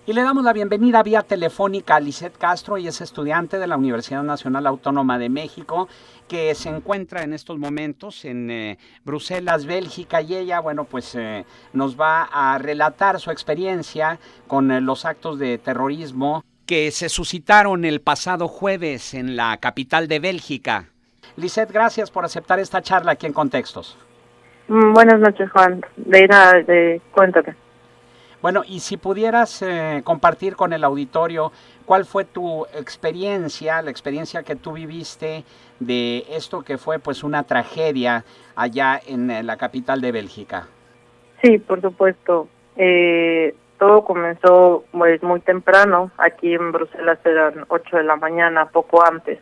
Y le damos la bienvenida vía telefónica a Lisette Castro. Ella es estudiante de la Universidad Nacional Autónoma de México, que se encuentra en estos momentos en Bruselas, Bélgica, y ella, bueno, pues nos va a relatar su experiencia con los actos de terrorismo que se suscitaron el pasado jueves en la capital de Bélgica. Lisette, gracias por aceptar esta charla aquí en Contextos. Buenas noches, Juan. Cuéntame. Bueno, y si pudieras compartir con el auditorio cuál fue tu experiencia, la experiencia que tú viviste de esto que fue pues una tragedia allá en la capital de Bélgica. Sí, por supuesto. Todo comenzó pues muy temprano. Aquí en Bruselas eran 8 de la mañana, poco antes.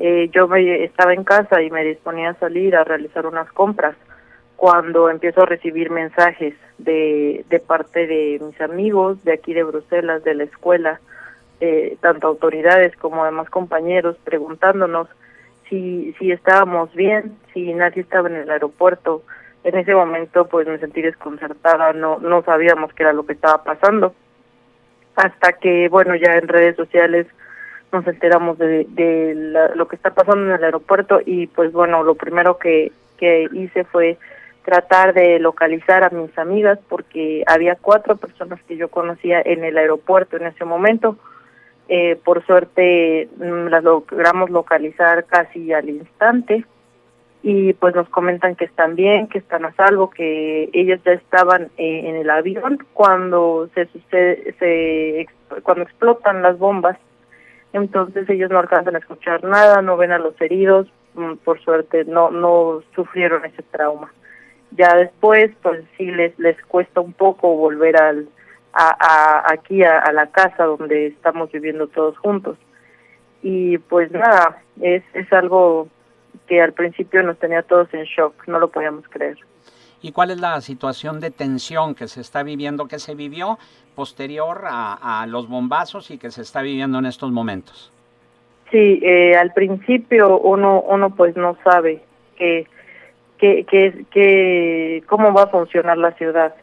Estaba en casa y me disponía a salir a realizar unas compras, cuando empiezo a recibir mensajes de parte de mis amigos de aquí de Bruselas, de la escuela, tanto autoridades como demás compañeros, preguntándonos si estábamos bien, si nadie estaba en el aeropuerto. En ese momento pues me sentí desconcertada, no sabíamos qué era lo que estaba pasando, hasta que bueno, ya en redes sociales nos enteramos de lo que está pasando en el aeropuerto. Y pues bueno, lo primero que hice fue tratar de localizar a mis amigas, porque había 4 personas que yo conocía en el aeropuerto en ese momento. Por suerte las logramos localizar casi al instante, y pues nos comentan que están bien, que están a salvo, que ellos ya estaban en el avión cuando cuando explotan las bombas. Entonces ellos no alcanzan a escuchar nada, no ven a los heridos, por suerte no sufrieron ese trauma. Ya después, pues sí les cuesta un poco volver aquí a la casa donde estamos viviendo todos juntos. Y pues nada, es algo que al principio nos tenía todos en shock, no lo podíamos creer. ¿Y cuál es la situación de tensión que se está viviendo, que se vivió posterior a los bombazos y que se está viviendo en estos momentos? Sí, al principio uno pues no sabe cómo va a funcionar la ciudad.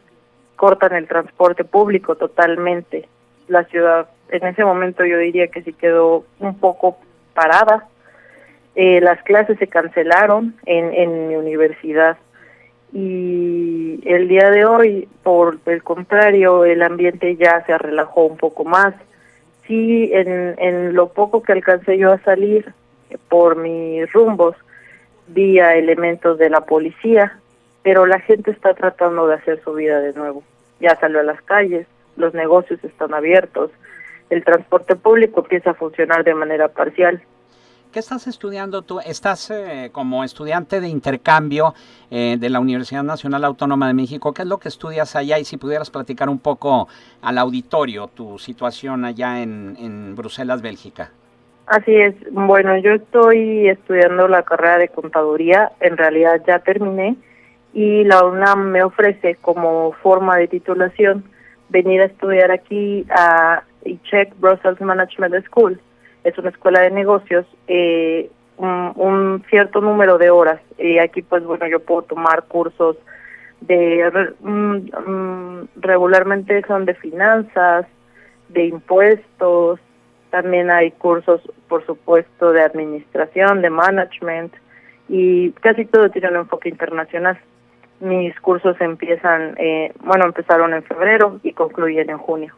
Cortan el transporte público totalmente. La ciudad en ese momento yo diría que sí quedó un poco parada. Las clases se cancelaron en mi universidad, y el día de hoy, por el contrario, el ambiente ya se relajó un poco más. Sí, en lo poco que alcancé yo a salir por mis rumbos, vi a elementos de la policía, pero la gente está tratando de hacer su vida de nuevo. Ya salió a las calles, los negocios están abiertos, el transporte público empieza a funcionar de manera parcial. ¿Qué estás estudiando tú? Estás como estudiante de intercambio de la Universidad Nacional Autónoma de México. ¿Qué es lo que estudias allá? Y si pudieras platicar un poco al auditorio tu situación allá en Bruselas, Bélgica. Así es. Bueno, yo estoy estudiando la carrera de contaduría, en realidad ya terminé, y la UNAM me ofrece como forma de titulación venir a estudiar aquí a ICHEC Brussels Management School. Es una escuela de negocios, un cierto número de horas. Y aquí pues bueno, yo puedo tomar cursos regularmente son de finanzas, de impuestos. También hay cursos, por supuesto, de administración, de management, y casi todo tiene un enfoque internacional. Mis cursos empezaron en febrero y concluyen en junio.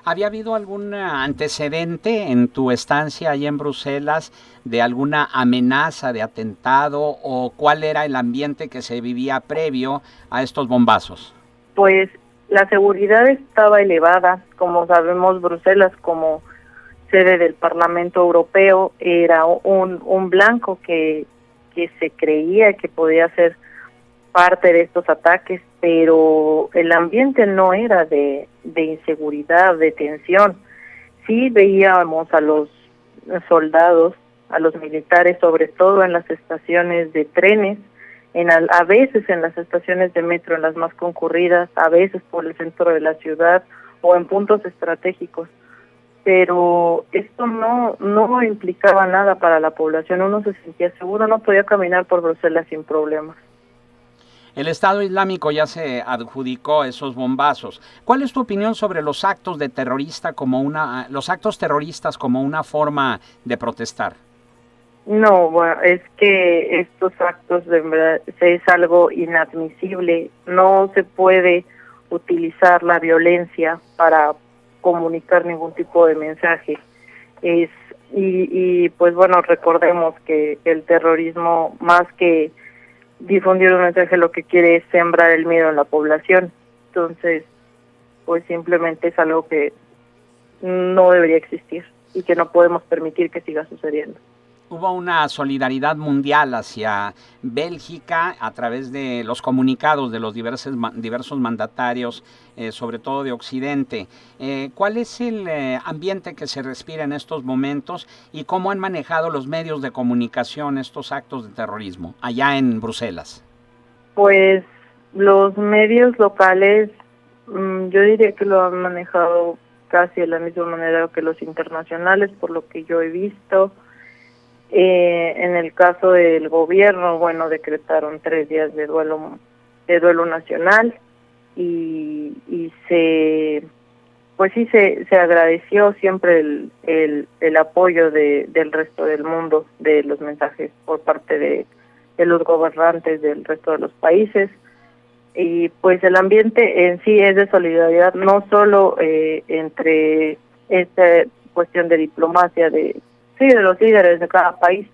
¿Había habido algún antecedente en tu estancia allá en Bruselas de alguna amenaza de atentado, o cuál era el ambiente que se vivía previo a estos bombazos? Pues la seguridad estaba elevada. Como sabemos, Bruselas, como sede del Parlamento Europeo, era un blanco que se creía que podía ser parte de estos ataques, pero el ambiente no era de inseguridad, de tensión. Sí veíamos a los soldados, a los militares, sobre todo en las estaciones de trenes, a veces en las estaciones de metro, en las más concurridas, a veces por el centro de la ciudad o en puntos estratégicos. Pero esto no implicaba nada para la población. Uno se sentía seguro, no podía caminar por Bruselas sin problemas. El Estado Islámico ya se adjudicó esos bombazos. ¿Cuál es tu opinión sobre los actos los actos terroristas como una forma de protestar? No, bueno, es que estos actos de verdad es algo inadmisible. No se puede utilizar la violencia para comunicar ningún tipo de mensaje. Pues bueno, recordemos que el terrorismo, más que difundir un mensaje, lo que quiere es sembrar el miedo en la población. Entonces, pues simplemente es algo que no debería existir y que no podemos permitir que siga sucediendo. Hubo una solidaridad mundial hacia Bélgica a través de los comunicados de los diversos mandatarios, sobre todo de Occidente. ¿Cuál es el ambiente que se respira en estos momentos y cómo han manejado los medios de comunicación estos actos de terrorismo allá en Bruselas? Pues los medios locales, yo diría que lo han manejado casi de la misma manera que los internacionales, por lo que yo he visto. En el caso del gobierno, bueno, decretaron 3 días de duelo nacional y se agradeció siempre el apoyo del resto del mundo, de los mensajes por parte de los gobernantes del resto de los países. Y pues el ambiente en sí es de solidaridad, no solo entre esta cuestión de diplomacia de los líderes de cada país,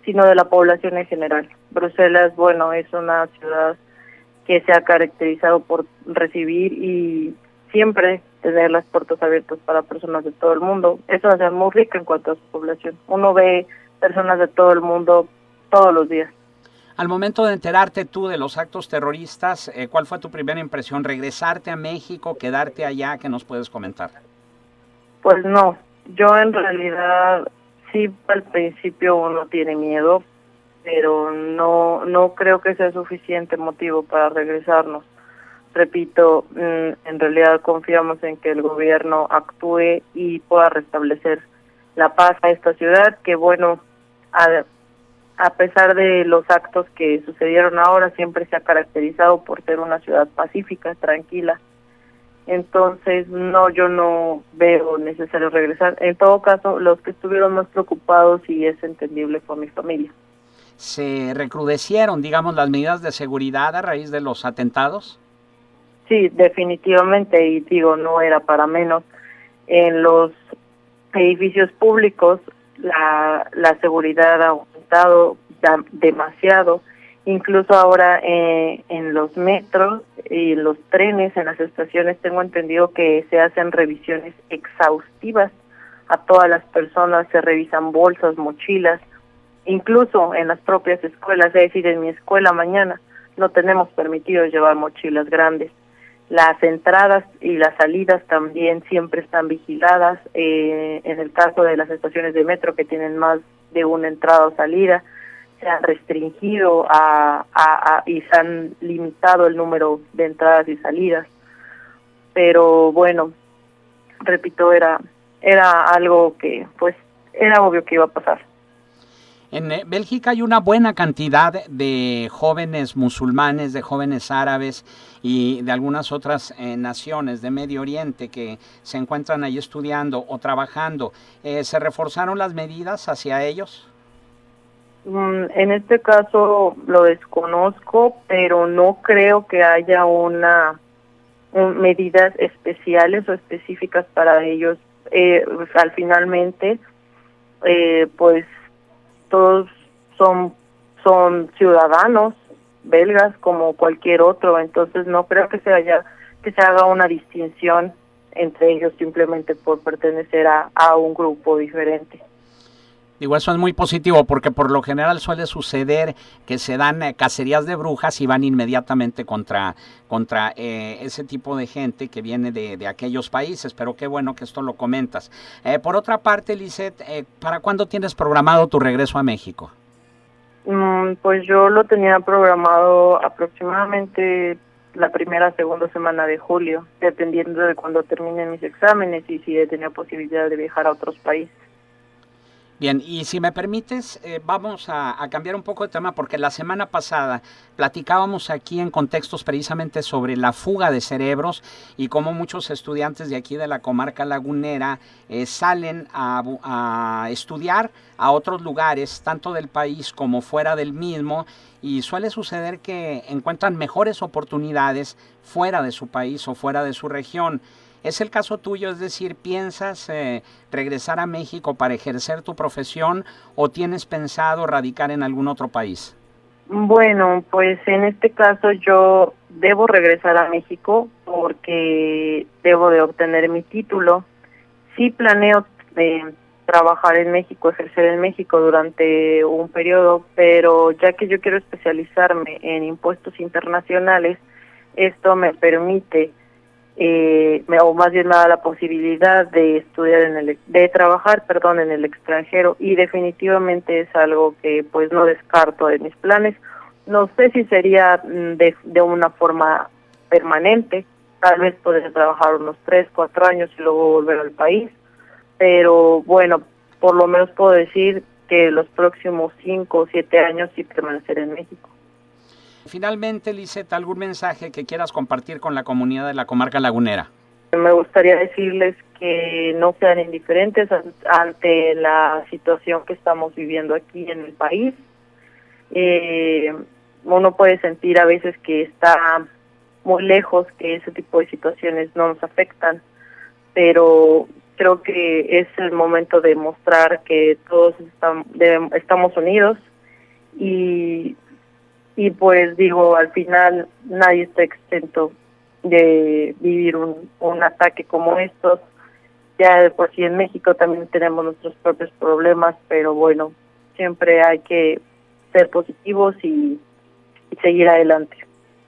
sino de la población en general. Bruselas, bueno, es una ciudad que se ha caracterizado por recibir y siempre tener las puertas abiertas para personas de todo el mundo. Es una ciudad muy rica en cuanto a su población. Uno ve personas de todo el mundo todos los días. Al momento de enterarte tú de los actos terroristas, ¿cuál fue tu primera impresión? ¿Regresarte a México, quedarte allá? ¿Qué nos puedes comentar? Pues no, yo en realidad sí, al principio uno tiene miedo, pero no creo que sea suficiente motivo para regresarnos. Repito, en realidad confiamos en que el gobierno actúe y pueda restablecer la paz a esta ciudad, que bueno, a pesar de los actos que sucedieron ahora, siempre se ha caracterizado por ser una ciudad pacífica, tranquila. Entonces, no, yo no veo necesario regresar. En todo caso, los que estuvieron más preocupados, y es entendible, fue mi familia. ¿Se recrudecieron, digamos, las medidas de seguridad a raíz de los atentados? Sí, definitivamente, y digo, no era para menos. En los edificios públicos, la seguridad ha aumentado demasiado. Incluso ahora en los metros y los trenes, en las estaciones, tengo entendido que se hacen revisiones exhaustivas a todas las personas, se revisan bolsas, mochilas, incluso en las propias escuelas. Es decir, en mi escuela mañana no tenemos permitido llevar mochilas grandes. Las entradas y las salidas también siempre están vigiladas. En el caso de las estaciones de metro que tienen más de una entrada o salida, se han restringido y se han limitado el número de entradas y salidas. Pero bueno, repito, era algo que pues era obvio que iba a pasar. En Bélgica hay una buena cantidad de jóvenes musulmanes, de jóvenes árabes y de algunas otras naciones de Medio Oriente que se encuentran ahí estudiando o trabajando. ¿Se reforzaron las medidas hacia ellos? En este caso lo desconozco, pero no creo que haya medidas especiales o específicas para ellos. Finalmente, pues todos son ciudadanos belgas como cualquier otro, entonces no creo que se haga una distinción entre ellos simplemente por pertenecer a un grupo diferente. Digo, eso es muy positivo porque por lo general suele suceder que se dan cacerías de brujas y van inmediatamente contra ese tipo de gente que viene de aquellos países, pero qué bueno que esto lo comentas. Por otra parte, Lisette, ¿para cuándo tienes programado tu regreso a México? Pues yo lo tenía programado aproximadamente la segunda semana de julio, dependiendo de cuándo terminen mis exámenes y si he tenido posibilidad de viajar a otros países. Bien, y si me permites, vamos a cambiar un poco de tema porque la semana pasada platicábamos aquí en contextos precisamente sobre la fuga de cerebros y cómo muchos estudiantes de aquí de la comarca lagunera salen a estudiar a otros lugares, tanto del país como fuera del mismo, y suele suceder que encuentran mejores oportunidades fuera de su país o fuera de su región. ¿Es el caso tuyo? Es decir, ¿piensas regresar a México para ejercer tu profesión o tienes pensado radicar en algún otro país? Bueno, pues en este caso yo debo regresar a México porque debo de obtener mi título. Sí planeo trabajar en México, ejercer en México durante un periodo, pero ya que yo quiero especializarme en impuestos internacionales, esto me permite o más bien me da la posibilidad de estudiar de trabajar, perdón, en el extranjero, y definitivamente es algo que pues no descarto de mis planes. No sé si sería de una forma permanente, tal vez podría trabajar unos 3, 4 años y luego volver al país, pero bueno, por lo menos puedo decir que los próximos 5 o 7 años sí permaneceré en México. Finalmente, Lisette, ¿algún mensaje que quieras compartir con la comunidad de la comarca lagunera? Me gustaría decirles que no sean indiferentes ante la situación que estamos viviendo aquí en el país. Uno puede sentir a veces que está muy lejos, que ese tipo de situaciones no nos afectan, pero creo que es el momento de mostrar que todos estamos unidos y pues digo, al final nadie está exento de vivir un ataque como estos. Ya de por sí en México también tenemos nuestros propios problemas, pero bueno, siempre hay que ser positivos y seguir adelante.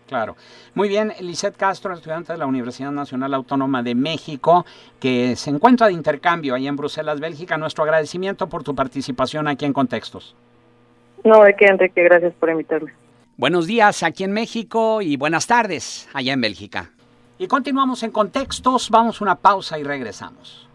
Claro. Muy bien, Lisette Castro, estudiante de la Universidad Nacional Autónoma de México, que se encuentra de intercambio allá en Bruselas, Bélgica. Nuestro agradecimiento por tu participación aquí en Contextos. No, de qué, Enrique, gracias por invitarme. Buenos días aquí en México y buenas tardes allá en Bélgica. Y continuamos en Contextos, vamos a una pausa y regresamos.